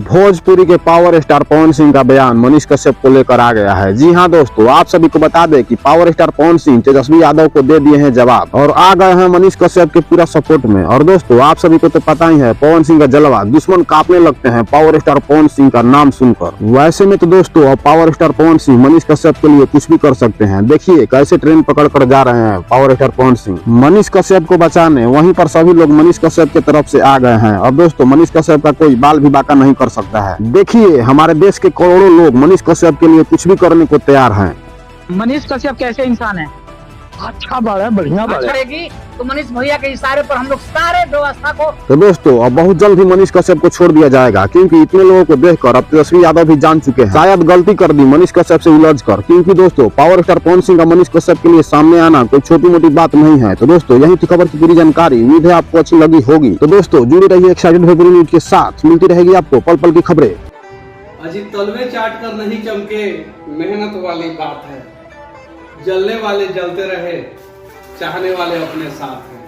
भोजपुरी के power star Pawan Singh का बयान मनीष कश्यप को लेकर आ गया है। जी हां दोस्तों, आप सभी को बता दें कि पावर स्टार पवन सिंह तेजस्वी यादव को दे दिए हैं जवाब और आ गए हैं मनीष कश्यप के पूरा सपोर्ट में। और दोस्तों, आप सभी को तो पता ही है, पवन सिंह का जलवा, दुश्मन कांपने लगते हैं पावर स्टार पवन सिंह का नाम सुनकर। वैसे में तो दोस्तों, अब पावर स्टार पवन सिंह मनीष कश्यप के लिए कुछ भी कर सकते हैं। देखिए कैसे ट्रेन पकड़ कर जा रहे हैं पावर स्टार पवन सिंह मनीष कश्यप को बचाने। वहीं पर सभी लोग मनीष कश्यप की तरफ से आ गए हैं। और दोस्तों, मनीष कश्यप का कोई बाल भी बाका नहीं कर सकता है। देखिए, हमारे देश के करोड़ों लोग मनीष कश्यप के लिए कुछ भी करने को तैयार हैं। मनीष कश्यप कैसे इंसान है? अच्छा बढ़िया बढ़ेगी तो मनीष भैया के इशारे पर हम लोग सारे व्यवस्था को। तो दोस्तों, अब बहुत जल्द ही मनीष कश्यप को छोड़ दिया जाएगा, क्योंकि इतने लोगों को देखकर अब तेजस्वी यादव भी जान चुके हैं शायद गलती कर दी मनीष कश्यप से उलझ कर। क्योंकि दोस्तों, पावर स्टार पवन सिंह का मनीष कश्यप के लिए सामने आना कोई छोटी मोटी बात नहीं है। तो दोस्तों, यही थी खबर की पूरी जानकारी। उम्मीद है आपको अच्छी लगी होगी। तो दोस्तों, जुड़े रहिए एक्साइटेड भोजपुरी न्यूज के साथ। मिलती रहेगी आपको पल पल की खबरें। अजी तलवे चाट कर नहीं चमके, मेहनत वाली बात है। जलने वाले जलते रहे, चाहने वाले अपने साथ हैं।